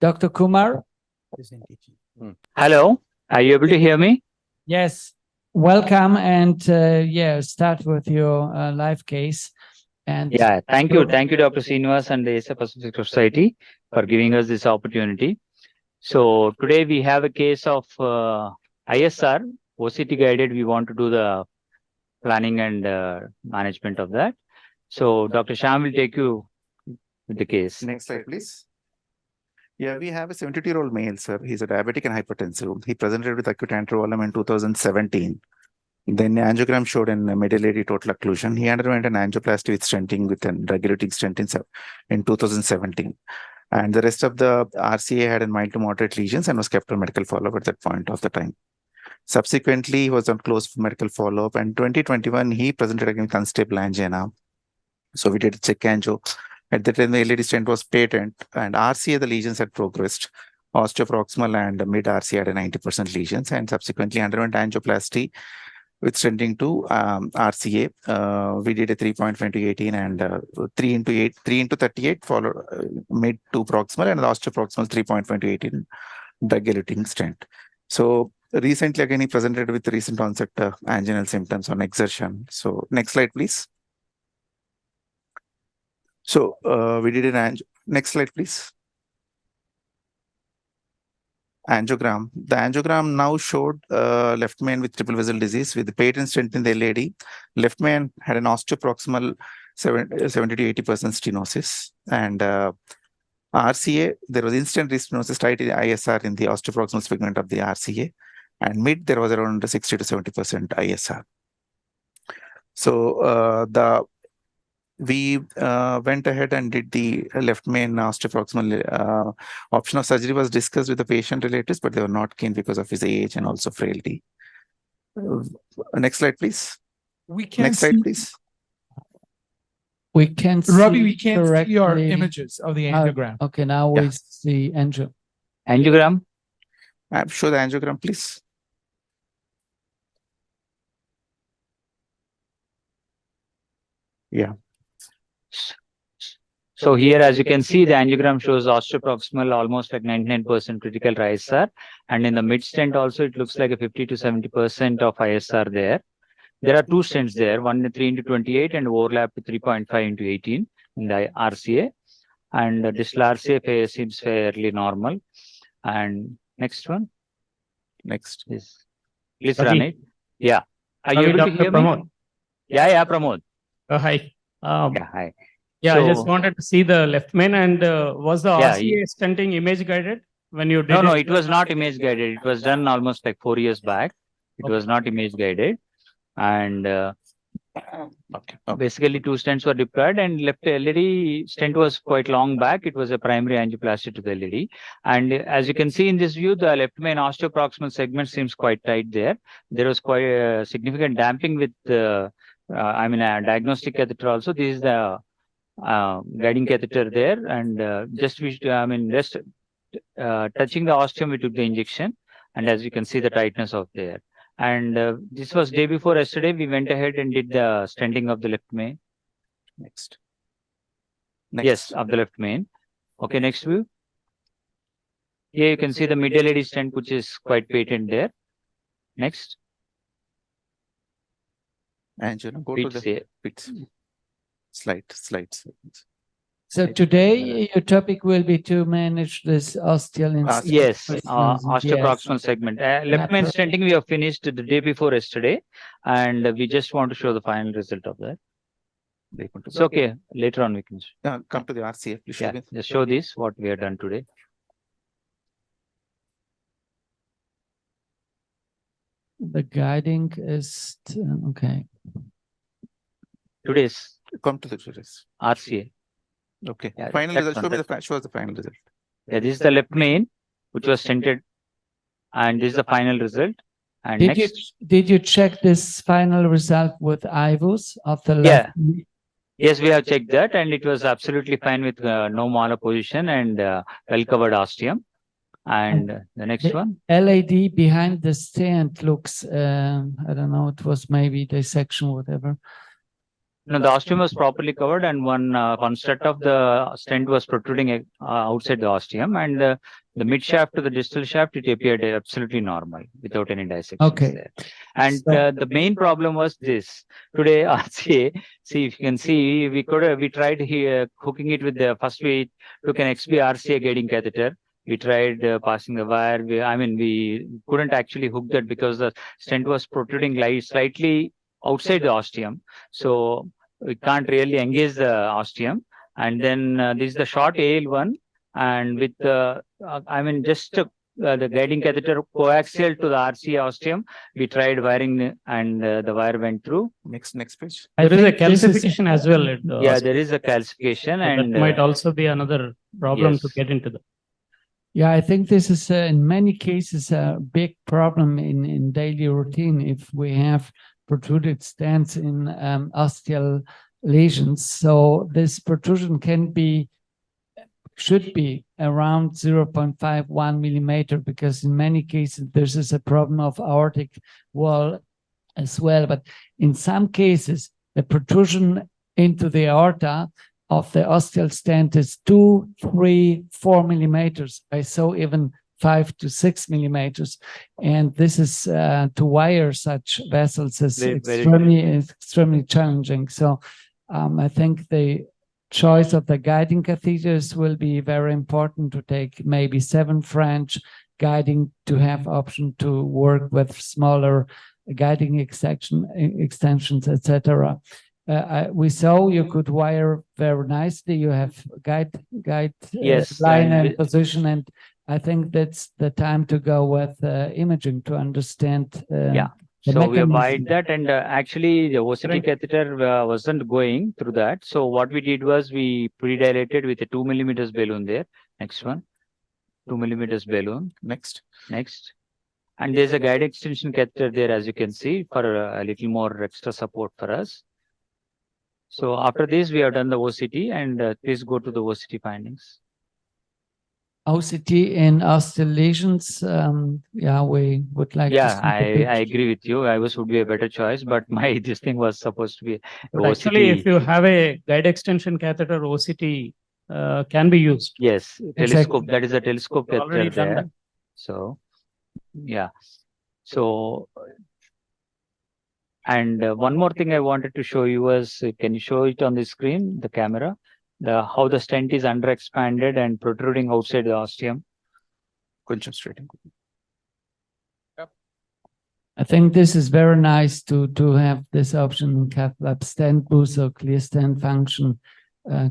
Dr. Kumar? Hello, are you able to hear me? Yes. Welcome, and start with your live case. And yeah, thank you, Dr. Srinivas and the Asia Pacific Society for giving us this opportunity. So today we have a case of ISR, OCT guided. We want to do the planning and management of that. So Dr. Sham will take you with the case. Next slide, please. Yeah, we have a 72-year-old male, sir. He's a diabetic and hypertensive. He presented with acute anterovolum in 2017. Then angiogram showed an medullary total occlusion. He underwent an angioplasty with stenting with a regulating stent in 2017. And the rest of the RCA had a mild to moderate lesions and was kept on medical follow-up at that point of the time. Subsequently, he was on close medical follow-up. And 2021, he presented again with unstable angina. So we did a check angio. At that time, the LED stent was patent, and RCA, the lesions had progressed. Osteoproximal and mid RCA had a 90% lesions, and subsequently underwent angioplasty with stenting to RCA. We did a 3.20/18 and 3x38 followed mid to proximal, and the osteoproximal 3.20/18 drug-eluting stent. So recently, again, he presented with recent onset anginal symptoms on exertion. So next slide, please. So we did an next slide, please. Angiogram. The angiogram now showed left main with triple vessel disease with the patent stent in the LAD. Left main had an osteoproximal 70 to 80% stenosis, and RCA, there was instant restenosis tied to the ISR in the osteoproximal segment of the RCA, and mid there was around 60 to 70% ISR. So we went ahead and did the left main osteoproximal option of surgery was discussed with the patient relatives, but they were not keen because of his age and also frailty. Next slide, please. Next slide, please. We can see Ravi, we can't see your correctly. images of the angiogram. Okay, now we see angio. Angiogram. Show the angiogram, please. Yeah. So here, as you can see, the angiogram shows osteoproximal almost like 99% critical ISR, and in the mid stent also it looks like a 50 to 70% of ISR there. There are two stents there, one 3x28 and overlap to 3.5x18 in the RCA, and the distal RCA seems fairly normal. And next one. Next. Please run it. Yeah. Are you able to hear me? Yeah, Pramod. Hi. Yeah, hi. Yeah, So, I just wanted to see the left main, and was the RCA stenting image guided when you did No, it was not image guided. It was done almost like 4 years back. It was not image guided. And basically two stents were deployed, and left LED stent was quite long back. It was a primary angioplasty to the LED. And as you can see in this view, the left main osteoproximal segment seems quite tight there. There was quite a significant damping with a diagnostic catheter also. This is the guiding catheter there, and just touching the ostium, we took the injection, and as you can see the tightness of there. And this was day before yesterday. We went ahead and did the stenting of the left main. Next. Yes, of the left main. Okay, next view. Here you can see the mid LED stent, which is quite patent there. Next. Angio, go to the bits. Slides. So today your topic will be to manage this osteal Yes, osteoproximal segment. Left main stenting we have finished the day before yesterday, and we just want to show the final result of that. It's okay. Later on we can come to the RCA. Yeah, just show this what we have done today. The guiding is okay. Today's come to the RCA. Okay. Yeah, final result. Show me the final result. Yeah, this is the left main, which was stented, and this is the final result. And did you check this final result with IVUS of the left? Yeah. Yes, we have checked that, and it was absolutely fine with no malposition and well covered ostium. And the next one, LAD behind the stent looks I don't know, it was maybe dissection, whatever. No, the ostium was properly covered, and one construct of the stent was protruding outside the ostium, and the mid shaft to the distal shaft, it appeared absolutely normal without any dissections there. And the main problem was this. Today, RCA, see if you can see, we tried here hooking it with the first we took an XP RCA guiding catheter. We tried passing the wire. We couldn't actually hook that because the stent was protruding slightly outside the ostium. So we can't really engage the ostium. And then this is the short AL1, and with just the guiding catheter coaxial to the RCA ostium, we tried wiring, and the wire went through. Next page. There is a calcification as well. Yeah, there is a calcification, and that might also be another problem to get into the. Yeah, I think this is in many cases a big problem in daily routine if we have protruded stents in osteal lesions. So this protrusion should be around 0.51 millimeter, because in many cases this is a problem of aortic wall as well. But in some cases, the protrusion into the aorta of the osteal stent is 2, 3, 4 millimeters. I saw even 5 to 6 millimeters, and this is to wire such vessels is extremely challenging. So I think the choice of the guiding catheters will be very important, to take maybe 7 French guiding, to have option to work with smaller guiding extensions, etc. We saw you could wire very nicely. You have guide line and position, and I think that's the time to go with imaging to understand. So we applied that, and actually the OCT catheter wasn't going through that. So what we did was we pre-dilated with a 2 millimeters balloon there. Next one, 2 millimeters balloon. Next. And there's a guide extension catheter there, as you can see, for a little more extra support for us. So after this, we have done the OCT, and please go to the OCT findings. OCT in osteal lesions, we would like to see. I agree with you. would be a better choice, but this thing was supposed to be OCT. Actually, if you have a guide extension catheter, OCT can be used. Yes, telescope. Exactly. That is a telescope catheter there. So, yeah. So, and one more thing I wanted to show you was, can you show it on the screen, the camera? How the stent is underexpanded and protruding outside the ostium. Concha straight. I think this is very nice to have this option in cath lab. Stent boost or clear stent function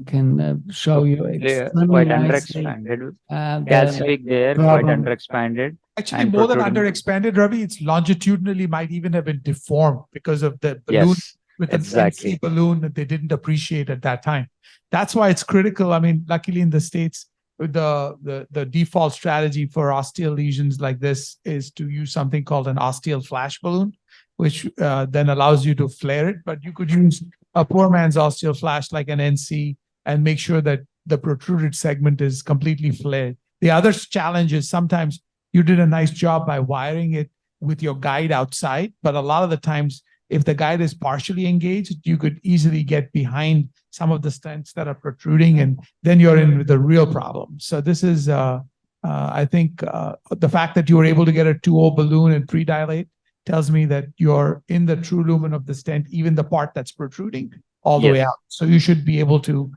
can show you quite underexpanded. Calcific there, quite underexpanded. Actually, more than underexpanded, Ravi, it's longitudinally might even have been deformed because of the balloon. Yes. With an NC balloon that they didn't appreciate at that time. That's why it's critical. I mean, luckily in the States, the default strategy for osteal lesions like this is to use something called an osteal flash balloon, which then allows you to flare it. But you could use a poor man's osteal flash like an NC and make sure that the protruded segment is completely flared. The other challenge is sometimes you did a nice job by wiring it with your guide outside, but a lot of the times, if the guide is partially engaged, you could easily get behind some of the stents that are protruding, and then you're in with a real problem. So this is, I think, the fact that you were able to get a 2.0 balloon and pre-dilate tells me that you're in the true lumen of the stent, even the part that's protruding all the way out. So you should be able to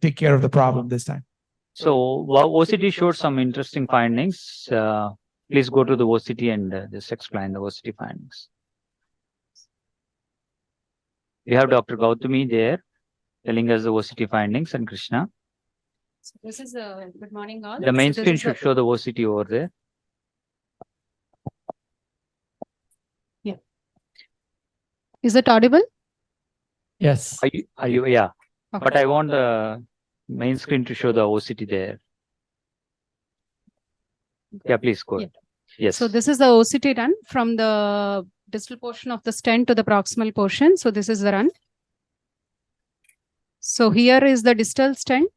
take care of the problem this time. So OCT showed some interesting findings. Please go to the OCT and just explain the OCT findings. We have Dr. Gautami there telling us the OCT findings, and Krishna. So this is good morning all. The main screen should show the OCT over there. Yeah. Is it audible? Yes. Are you? Yeah. Okay. But I want the main screen to show the OCT there. Yeah, please go ahead. Yes. So this is the OCT done from the distal portion of the stent to the proximal portion. So this is the run. So here is the distal stent.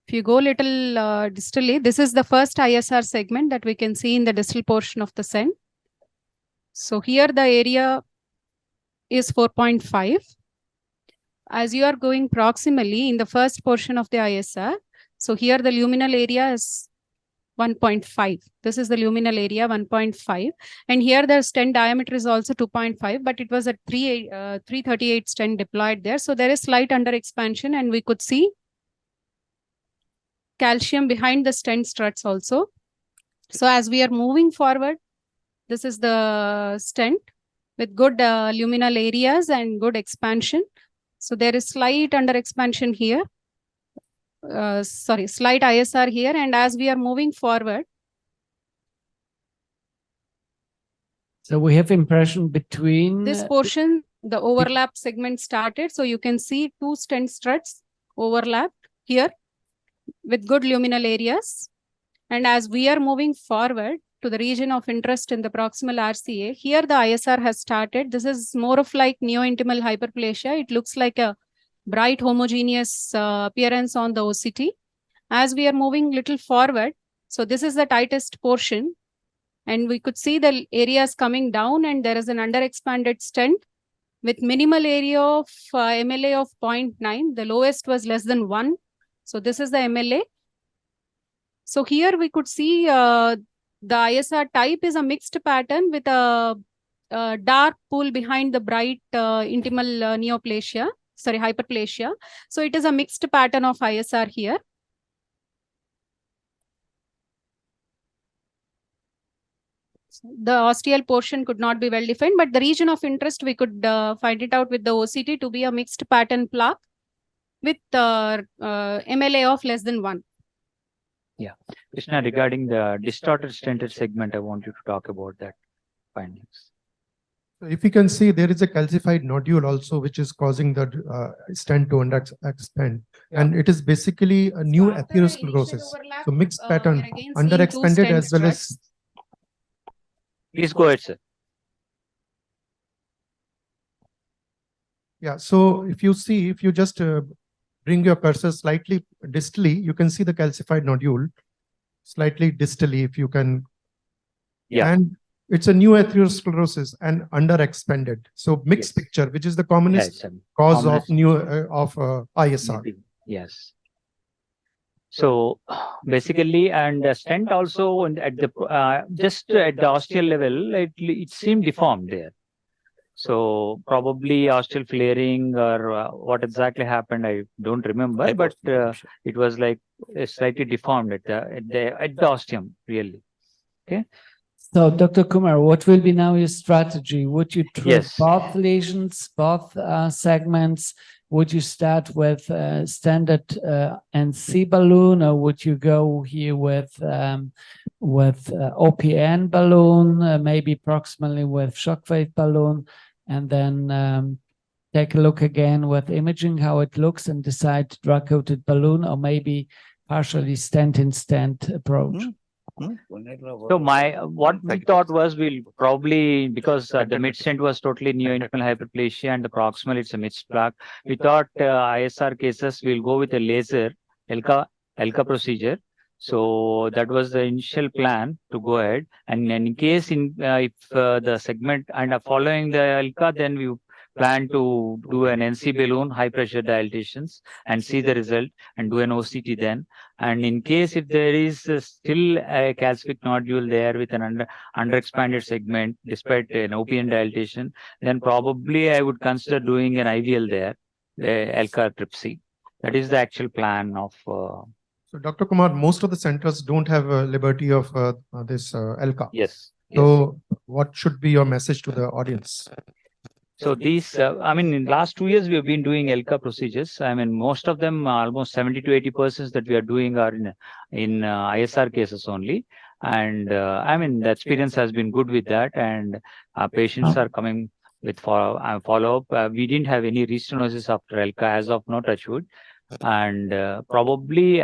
If you go little distally, this is the first ISR segment that we can see in the distal portion of the stent. So here the area is 4.5. as you are going proximally in the first portion of the ISR, so here the luminal area is 1.5. This is the luminal area 1.5. And here the stent diameter is also 2.5, but it was a 338 stent deployed there. So there is slight under expansion, and we could see calcium behind the stent struts also. So as we are moving forward, this is the stent with good luminal areas and good expansion. So there is slight under expansion here. Slight ISR here. And as we are moving forward. So we have impression between this portion, the overlap segment started. So you can see two stent struts overlapped here with good luminal areas. And as we are moving forward to the region of interest in the proximal RCA, here the ISR has started. This is more of like neointimal hyperplasia. It looks like a bright homogeneous appearance on the OCT. As we are moving little forward, so this is the tightest portion, and we could see the areas coming down, and there is an underexpanded stent with minimal area of MLA of 0.9. The lowest was less than 1. So this is the MLA. So here we could see the ISR type is a mixed pattern with a dark pool behind the bright intimal hyperplasia. So it is a mixed pattern of ISR here. The ostial portion could not be well defined, but the region of interest, we could find it out with the OCT to be a mixed pattern plaque with MLA of less than 1. Yeah. Krishna, regarding the distorted stented segment, I want you to talk about that findings. If you can see, there is a calcified nodule also, which is causing the stent to underexpand. Yeah. And it is basically a new atherosclerosis. So mixed pattern, underexpanded as well as. Please go ahead, sir. Yeah. So if you see, if you just bring your cursor slightly distally, you can see the calcified nodule slightly distally, if you can. Yeah. And it's a new atherosclerosis and underexpanded. So mixed picture, which is the commonest cause of ISR. Yes. So basically, and stent also at the just at the ostial level, it seemed deformed there. So probably ostial flaring or what exactly happened, I don't remember, but it was like slightly deformed at the ostium, really. Okay. So, Dr. Kumar, what will be now your strategy? Would you treat both lesions, both segments? Would you start with standard NC balloon, or would you go here with OPN balloon, maybe proximally with shockwave balloon, and then take a look again with imaging how it looks and decide drug-coated balloon, or maybe partially stent-in-stent approach? So what we thought was we'll probably, because the mid stent was totally neointimal hyperplasia and the proximal it's a mixed plaque, we thought ISR cases we'll go with a laser ELCA procedure. So that was the initial plan to go ahead, and in case if the segment and following the ELCA, then we plan to do an NC balloon, high pressure dilatations, and see the result and do an OCT then. And in case if there is still a calcific nodule there with an underexpanded segment despite an OPN dilatation, then probably I would consider doing an IVL there, the ELCA TRIPSY. That is the actual plan of. So Dr. Kumar, most of the centers don't have a liberty of this ELCA. Yes. So what should be your message to the audience? So these, I mean, in the last 2 years, we have been doing ELCA procedures. I mean, most of them, almost 70 to 80% that we are doing are in ISR cases only. And I mean, the experience has been good with that. And our patients are coming with follow-up. We didn't have any restenosis after ELCA as of now, touch wood. And probably,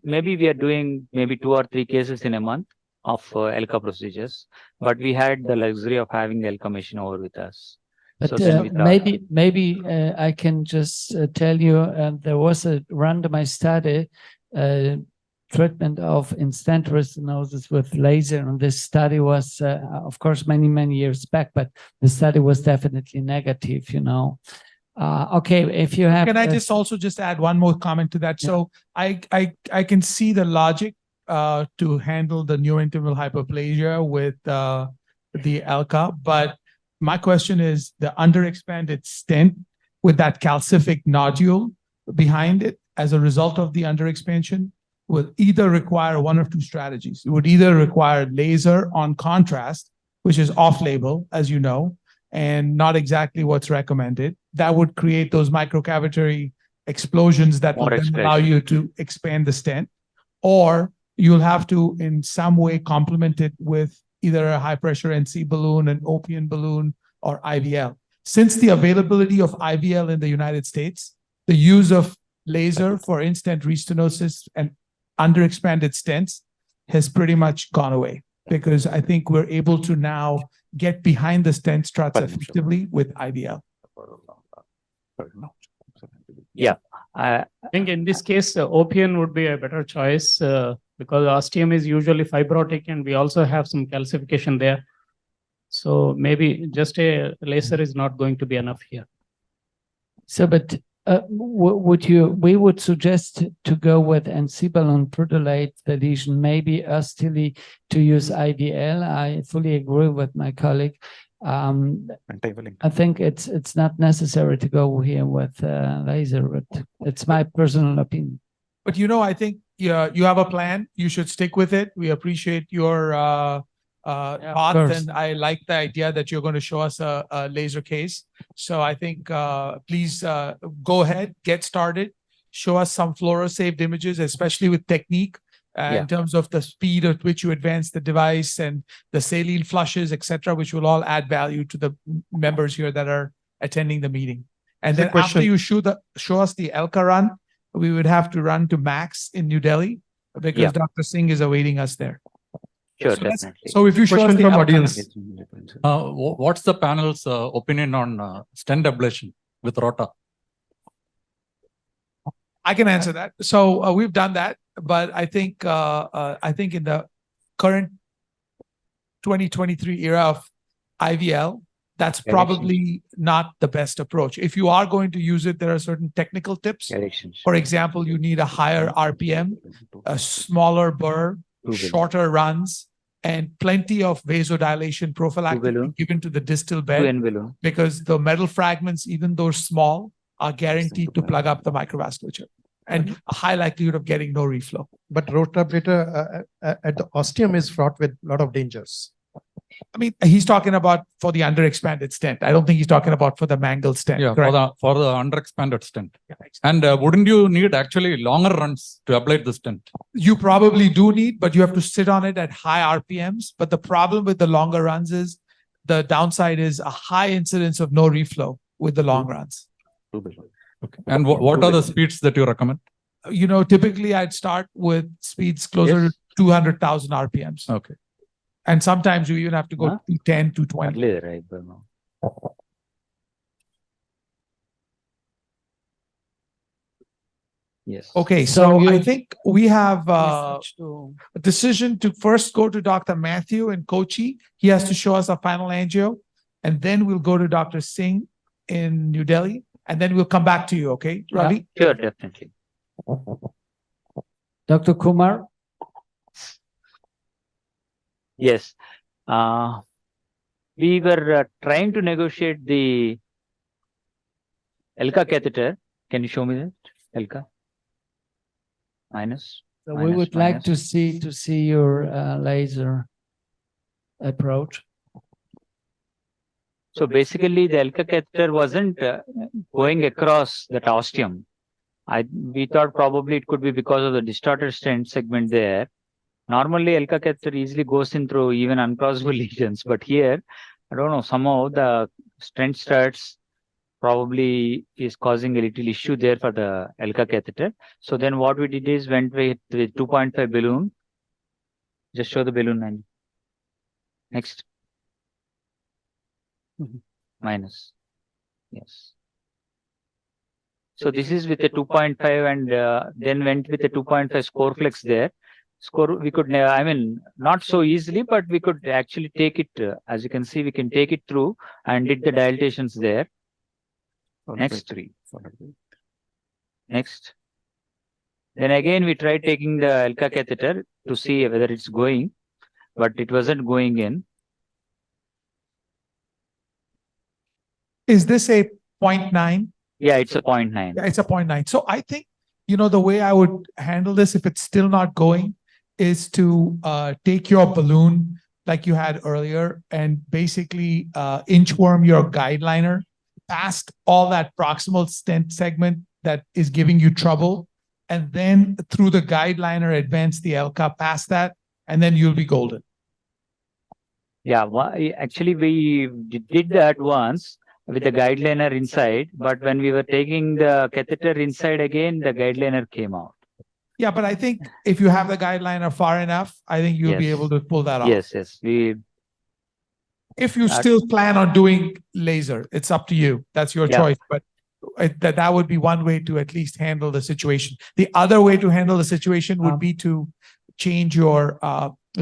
maybe we are doing maybe 2 or 3 cases in a month of ELCA procedures. But we had the luxury of having the ELCA machine over with us. But maybe I can just tell you there was a randomized study, treatment of in-stent restenosis with laser, and this study was, of course, many years back, but the study was definitely negative, you know. Okay, if you have. Can I just also just add one more comment to that? Yeah. So I can see the logic to handle the neointimal hyperplasia with the ALCA, but my question is the underexpanded stent with that calcific nodule behind it as a result of the underexpansion will either require one of two strategies. It would either require laser on contrast, which is off-label, as you know, and not exactly what's recommended. That would create those microcavitary explosions that will then allow you to expand the stent, or you'll have to in some way complement it with either a high pressure NC balloon, an Opian balloon, or IVL. Since the availability of IVL in the United States, the use of laser for in-stent restenosis and underexpanded stents has pretty much gone away, because I think we're able to now get behind the stent struts effectively with IVL. Yeah. I think in this case, Opian would be a better choice because ostium is usually fibrotic and we also have some calcification there. So maybe just a laser is not going to be enough here. So, but we would suggest to go with NC balloon, prodilate the lesion, maybe hastily to use IVL. I fully agree with my colleague. I think it's not necessary to go here with laser, but it's my personal opinion. But I think you have a plan. You should stick with it. We appreciate your path, and I like the idea that you're going to show us a laser case. So I think please go ahead, get started, show us some fluoro-saved images, especially with technique. In terms of the speed at which you advance the device and the saline flushes, etc., which will all add value to the members here that are attending the meeting. And then after you show us the ALCA run, we would have to run to Max in New Delhi because Dr. Singh is awaiting us there. Sure, definitely. So if you show us the from ALCA audience. What's the panel's opinion on stent ablation with ROTA? I can answer that. So we've done that, but I think in the current 2023 era of IVL, that's probably not the best approach. If you are going to use it, there are certain technical tips. For example, you need a higher RPM, a smaller burr, shorter runs, and plenty of vasodilation prophylactic given to the distal bed, because the metal fragments, even though small, are guaranteed to plug up the microvasculature and a high likelihood of getting no reflow. But rotablator at the ostium is fraught with a lot of dangers. I mean, he's talking about for the underexpanded stent. I don't think he's talking about for the mangled stent. Yeah, for the underexpanded stent. Yeah, exactly. And wouldn't you need actually longer runs to ablate the stent? You probably do need, but you have to sit on it at high RPMs. But the problem with the longer runs is the downside is a high incidence of no reflow with the long runs. Okay. And what are the speeds that you recommend? Typically I'd start with speeds closer to 200,000 RPMs. Okay. And sometimes you even have to go to 10 to 20. Yes. Okay, so I think we have a decision to first go to Dr. Matthew in Kochi. He has to show us a final angio, and then we'll go to Dr. Singh in New Delhi, and then we'll come back to you, okay, Ravi? Sure, definitely. Dr. Kumar? Yes. We were trying to negotiate the ELCA catheter. Can you show me that? ELCA? Minus. So we would like to see your laser approach. So basically, the ELCA catheter wasn't going across that ostium. We thought probably it could be because of the distorted stent segment there. Normally, ELCA catheter easily goes in through even uncrossable lesions, but here, I don't know, somehow the stent struts probably is causing a little issue there for the ELCA catheter. So then what we did is went with 2.5 balloon. Just show the balloon and next. Minus. Yes. So this is with a 2.5 and then went with a 2.5 Scoreflex there. We could, not so easily, but we could actually take it, as you can see, we can take it through and did the dilatations there. Next. 3 followed by Next. Then again, we tried taking the ELCA catheter to see whether it's going, but it wasn't going in. Is this a 0.9? Yeah, it's a 0.9. Yeah, it's a 0.9. So I think, the way I would handle this if it's still not going is to take your balloon like you had earlier and basically inchworm your guide liner past all that proximal stent segment that is giving you trouble. And then through the guide liner, advance the ELCA past that, and then you'll be golden. Yeah, actually we did that once with the guide liner inside, but when we were taking the catheter inside again, the guide liner came out. Yeah, but I think if you have the guide liner far enough, I think you'll be Yes. able to pull that off. Yes, yes. If you still plan on doing laser, it's up to you. That's your Yeah. choice. But that would be one way to at least handle the situation. The other way to handle the situation would be to change your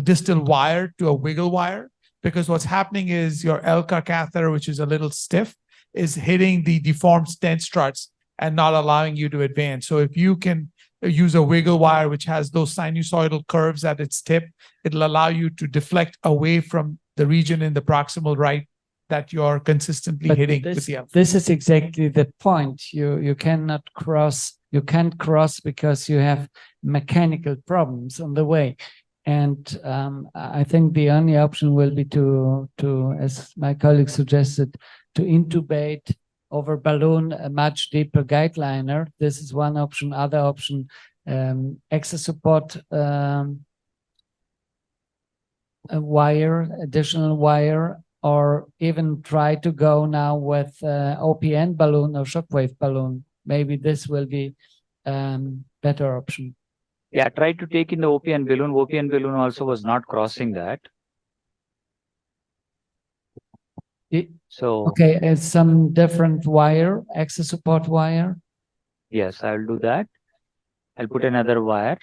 distal wire to a wiggle wire, because what's happening is your ELCA catheter, which is a little stiff, is hitting the deformed stent struts and not allowing you to advance. So if you can use a wiggle wire, which has those sinusoidal curves at its tip, it'll allow you to deflect away from the region in the proximal right that you're consistently But hitting this, with the ELCA. this is exactly the point. You cannot cross. You can't cross because you have mechanical problems on the way. And I think the only option will be to, as my colleague suggested, to intubate over balloon a much deeper guide liner. This is one option. Other option, exosupport a wire, additional wire, or even try to go now with OPN balloon or shockwave balloon. Maybe this will be better option. Yeah, tried to take in the OPN balloon. OPN balloon also was not crossing that. So Okay, it's some different wire, access support wire. yes, I'll do that. I'll put another wire.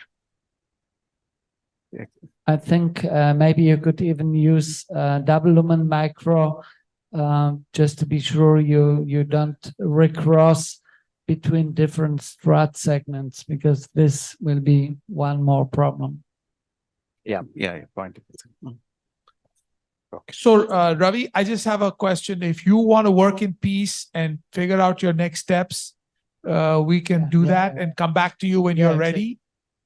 I think maybe you could even use double lumen micro just to be sure you don't recross between different strut segments, because this will be one more problem. yeah, point. Okay. So, Ravi, I just have a question. If you want to work in peace and figure out your next steps, we can do that and come back to you when you're ready,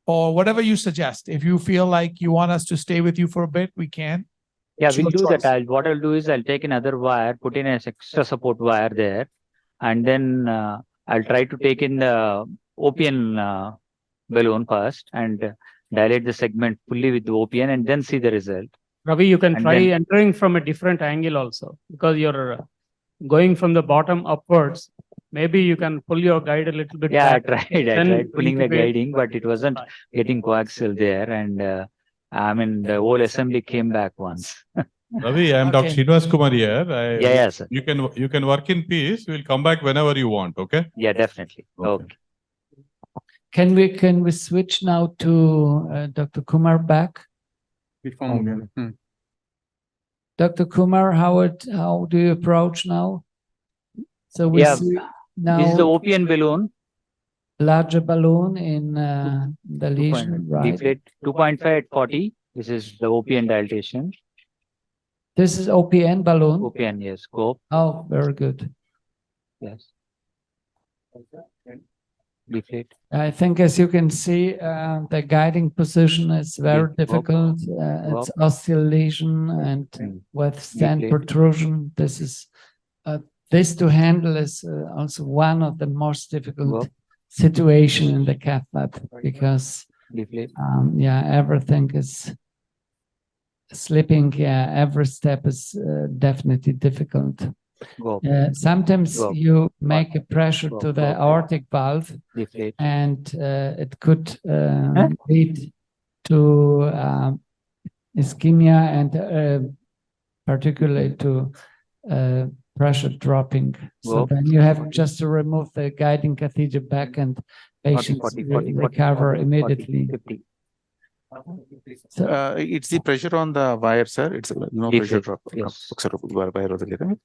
or whatever you suggest. If you feel like you want us to stay with you for a bit, we can. Yeah, It's we'll your do choice. that. What I'll do is I'll take another wire, put in an extra support wire there, and then I'll try to take in the OPN balloon first and dilate the segment fully with the OPN and then see the result. Ravi, you can And try then- entering from a different angle also, because you're going from the bottom upwards. Maybe you can pull your guide a little bit Yeah, I back. tried Then pulling the intubate. guiding, but it wasn't getting coaxial there. And the whole assembly came back once. Ravi, I am Dr. Okay. Srinivas Kumar here. Yeah, sir. You can work in peace. We'll come back whenever you want. Okay. Yeah, definitely. Okay. Okay. Can we switch now to Dr. Kumar back? Dr. Kumar, how do you approach now? So we Yeah, see This is the now OPN balloon. larger balloon in the lesion, right? Deflate 2.5 at 40. This is the OPN dilatation. This is OPN balloon. OPN, yes. Scope. Oh, very good. Yes. Deflate. I think, as you can see, the guiding position is very Yeah, difficult. It's oscillation and with stent Deflate. protrusion. This to handle is also one of the most difficult Go. situation in the cath lab, because Deflate. everything is slipping. Yeah, every step is definitely difficult. Go. Sometimes Go. you make a pressure Go. to the Go. aortic valve, Deflate. and it could lead to ischemia and particularly to pressure dropping. So Go. then you have just to remove the guiding catheter back, and patients 40, will 40, 40, recover 40, immediately. 50. So, It's the pressure on the wire, sir. It's no Deflate. pressure drop. Yes. Wire over there.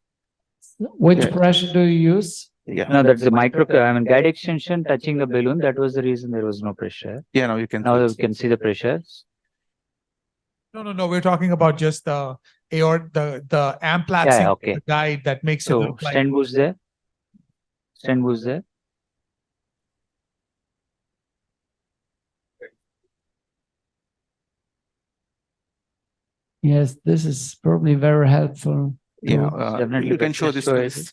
which Yeah. pressure do you use? Yeah. No, that's the guide extension touching the balloon. That was the reason there was no pressure. Yeah, now you can. Now we can see the pressure. No. We're talking about just the the amplatz, Yeah, okay. the guide that makes it So look like. stand boost there. Stand boost there. Yes, this is probably very helpful. Yeah, Definitely you can show this. show it. Please.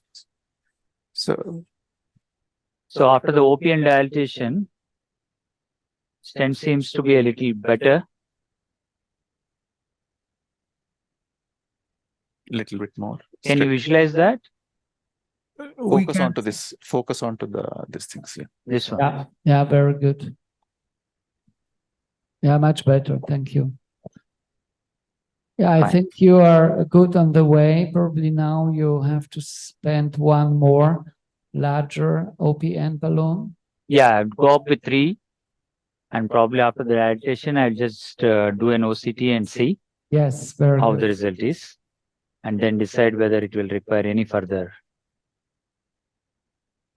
So after the OP and dilatation, stent seems to be a little better. Little bit more. Can you visualize that? We Focus can- onto this. Focus onto these things here. This one. Yeah, very good. Yeah, much better. Thank you. Yeah, I Fine. think you are good on the way. Probably now you have to spend one more larger OPN balloon. Yeah, I'd go up with 3. And probably after the dilatation, I'll just do an OCT and see Yes, very how good. the result is. And then decide whether it will require any further.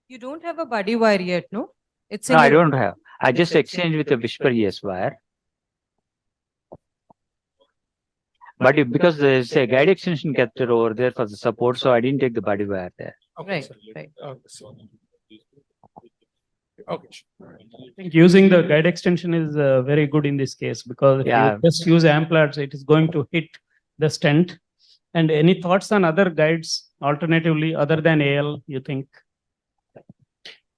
You don't have a body wire yet, no? It's No, in I your- don't have. I just exchanged with a Whisper ES wire. But because there's a guide extension catheter over there for the support, so I didn't take the body wire there. Right, right. Okay. I think using the guide extension is very good in this case, because if Yeah. you just use amplatz, it is going to hit the stent. And any thoughts on other guides alternatively other than AL, you think?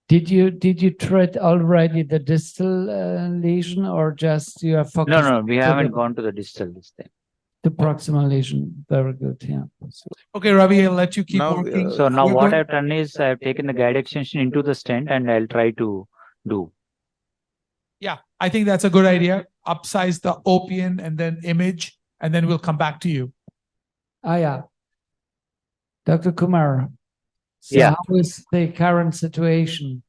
Did you treat already the distal lesion, or just you are focused? No, we to haven't the- gone to the distal this time. The proximal lesion. Very good. Yeah. Okay, Ravi, I'll let you keep Now, working. So now We're what going- I've done is I've taken the guide extension into the stent and I'll try to do. Yeah, I think that's a good idea. Upsize the OPN and then image, and then we'll come back to you. Yeah. Dr. Kumar. So Yeah. how is the current situation?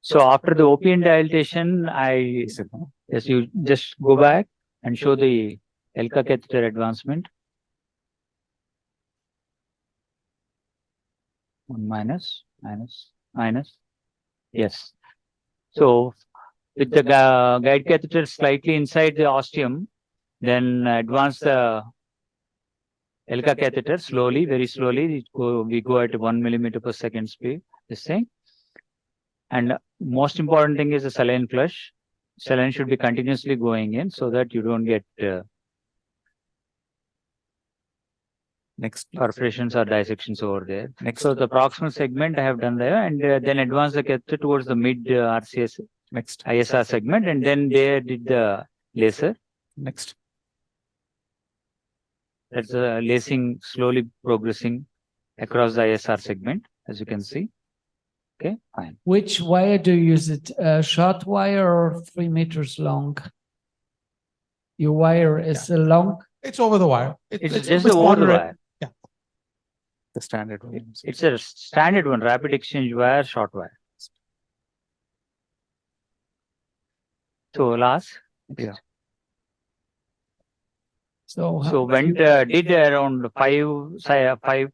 So after the OPN dilatation, yes, you just go back and show the Elka catheter advancement. Minus. Yes. So with the guide catheter slightly inside the ostium, then advance the Elka catheter slowly, very slowly. We go at 1 millimeter per second speed, this thing. And most important thing is the saline flush. Saline should be continuously going in so that you don't get Next. perforations or dissections over there. Next. So the proximal segment I have done there, and then advance the catheter towards the mid RCS Next. ISR segment, and then there did the laser. Next. That's lacing slowly progressing across the ISR segment, as you can see. Okay, fine. Which wire do you use it? Short wire or 3 meters long? Your wire is long? It's over the wire. It's just the over the moderate. wire. The standard one. It's a standard one, rapid exchange wire, short wire. So last. Yeah. So went did around 5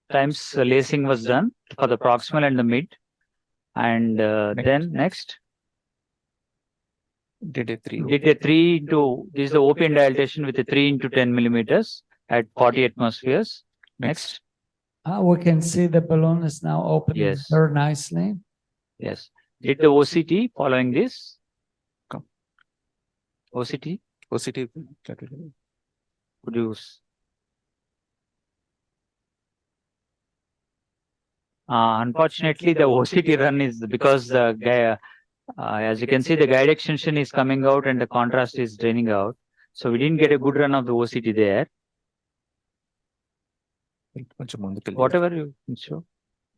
times lacing was done for the proximal and the mid, and then next Did a 3. did a 3 into this is the open dilatation with a 3 into 10 millimeters at 40 atmospheres. Next, We can see the balloon is now opening Yes. very nicely. yes, did the OCT following this. Come. OCT, OCT. could you? Unfortunately, the OCT run is because the guy, as you can see, the guide extension is coming out and the contrast is draining out. So we didn't get a good run of the OCT there. Whatever you can show.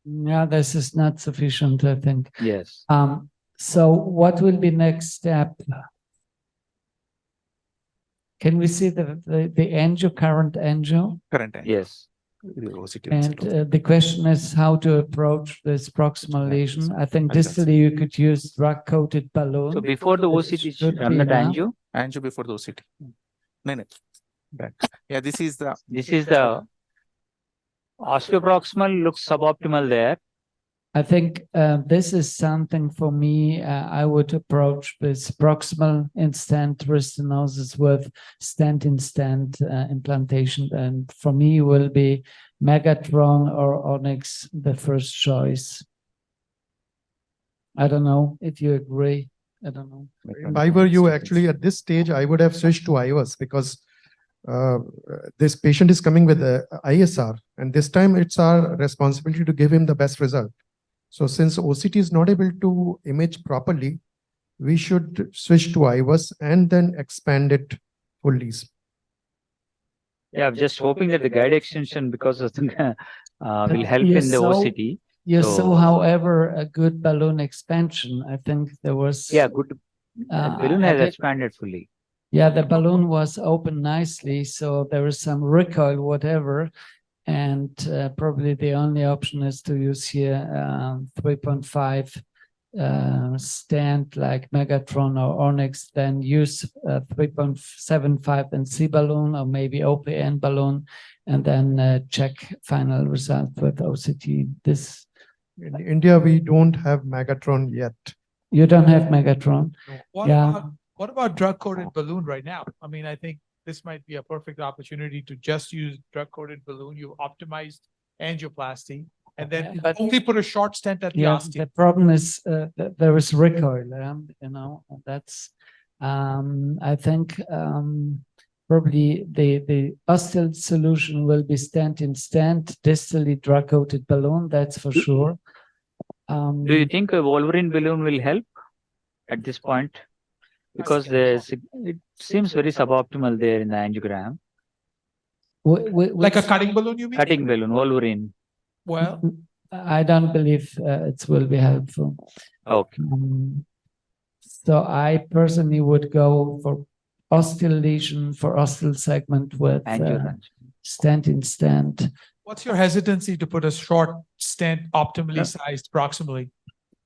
Yeah, this is not sufficient, I think. Yes. So what will be next step? Can we see the angio, current angio? Current. Yes. OCT. And the question is how to approach this proximal lesion. I think distally you could use drug-coated balloon. So before the This OCT, should run be the enough. angio. Angio before the OCT. No. Back. Yeah, this is the This is the osteoproximal looks suboptimal there. I think this is something for me. I would approach this proximal in-stent restenosis with stent-in-stent implantation, and for me will be Megatron or Onyx the first choice. I don't know if you agree. I don't know. If I were you, actually, at this stage, I would have switched to IVUS because this patient is coming with a ISR, and this time it's our responsibility to give him the best result. So since OCT is not able to image properly, we should switch to IVUS and then expand it fully. Yeah, I'm just hoping that the guide extension, because of the, will help You in the saw- OCT. You So- saw, however, a good balloon expansion. I think there was. Yeah, good. The balloon I has did- expanded fully. Yeah, the balloon was open nicely, so there was some recoil, whatever. And probably the only option is to use here 3.5 stand like Megatron or Onyx, then use 3.75 and C balloon or maybe OPN balloon, and then check final result with OCT. This In India, we don't have Megatron yet. you don't have Megatron. Yeah. What about drug-coated balloon right now? I mean, I think this might be a perfect opportunity to just use drug-coated balloon. You optimized angioplasty and then But- only put a short stent at the Yeah, ostium. the problem is that there is recoil. You know, that's I think probably the ostial solution will be stent-in-stent, distally drug-coated balloon. That's for sure. Do you think a Wolverine balloon will help at this point? Because it seems very suboptimal there in the angiogram. Like a cutting balloon, you mean? Cutting balloon, Wolverine. Well, I don't believe it will be helpful. Okay. So I personally would go for ostial lesion for ostial segment with Angiogram. stent-in-stent. what's your hesitancy to put a short stent optimally sized proximally?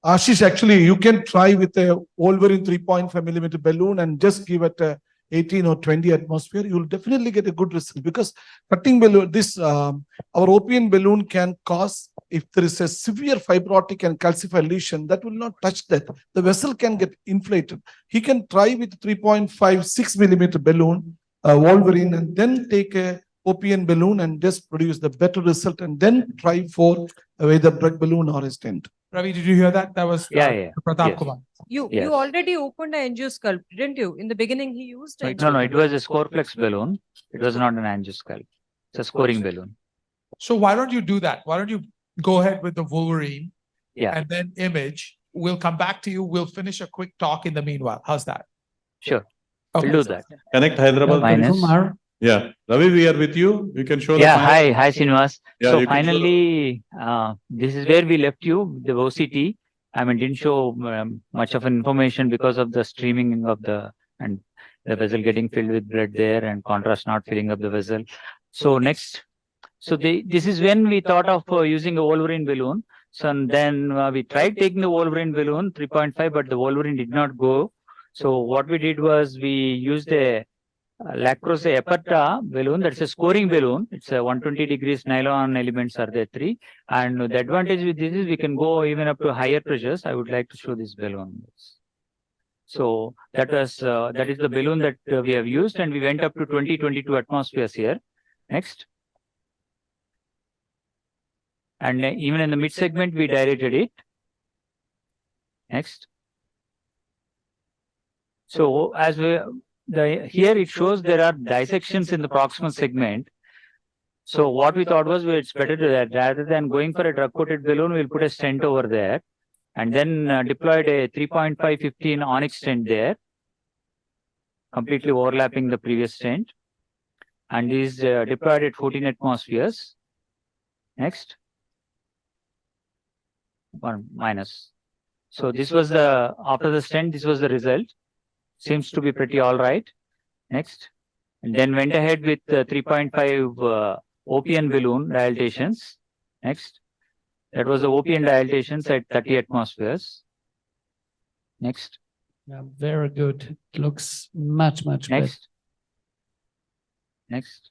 Ashish, actually, you can try with a Wolverine 3.5 millimeter balloon and just give it a 18 or 20 atmosphere. You'll definitely get a good result because cutting balloon, our OPN balloon can cause, if there is a severe fibrotic and calcified lesion, that will not touch that. The vessel can get inflated. He can try with 3.56 millimeter balloon, Wolverine, and then take a OPN balloon and just produce the better result and then try for either drug balloon or a stent. Ravi, did you hear that? That was Yeah. Pratap Yes. Kumar. You Yes. already opened an angiosculpt, didn't you? In the beginning, he used No, it was a scoreflex balloon. It was not an angiosculpt. It's a scoring balloon. So why don't you do that? Why don't you go ahead with the Wolverine Yeah, and then image? We'll come back to you. We'll finish a quick talk in the meanwhile. How's that? sure. Okay. We'll do that. Connect Hyderabad. Minus. Kumar, Yeah, Ravi, we are with you. You can show the. Yeah, final- hi, Srinivas. Yeah, So you can show the- finally, this is where we left you, the OCT. I mean, didn't show much of information because of the streaming of and the vessel getting filled with blood there and contrast not filling up the vessel. So next, this is when we thought of using a Wolverine balloon. So then we tried taking the Wolverine balloon 3.5, but the Wolverine did not go. So what we did was we used a Lacrose Aperta balloon. That's a scoring balloon. It's a 120 degrees nylon elements are there 3. And the advantage with this is we can go even up to higher pressures. I would like to show this balloon. So that is the balloon that we have used, and we went up to 22 atmospheres here. Next. And even in the mid segment, we dilated it. Next. So as here it shows there are dissections in the proximal segment. So what we thought was it's better to that rather than going for a drug-coated balloon, we'll put a stent over there and then deployed a 3.515 Onyx stent there, completely overlapping the previous stent, and is deployed at 14 atmospheres. Next. One minus. So this was after the stent, this was the result. Seems to be pretty all right. Next. And then went ahead with 3.5 OPN balloon dilatations. Next. That was the OPN dilatations at 30 atmospheres. Next. yeah, very good. It looks much better. Next. Next.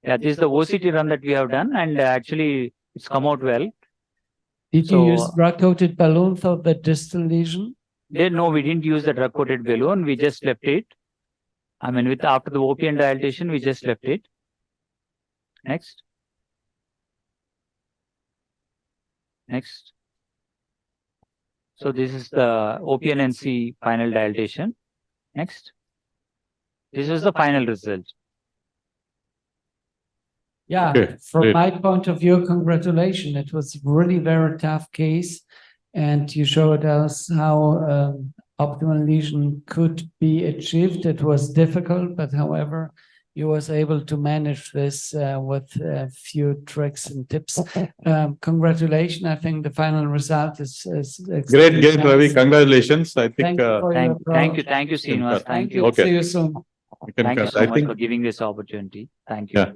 Yeah, this is the OCT run that we have done, and actually It's come out well. Did So- you use drug-coated balloon for the distal lesion? No, we didn't use the drug-coated balloon. We just left it. I mean, after the OP and dilatation, we just left it. Next. Next. So this is the OPNNC final dilatation. Next. This is the final result. Yeah, Okay, from great. my point of view, congratulations. It was really very tough case. And you showed us how optimal lesion could be achieved. It was difficult, but however, you was able to manage this with a few tricks and tips. Congratulations. I think the final result is Great, extremely Ravi. nice. Congratulations. I Thank think, you for your Thank you, approach. Srinivas. Thank you. Okay. See you soon. you can Thank you cut. so I much think, for giving this opportunity. Thank you. yeah.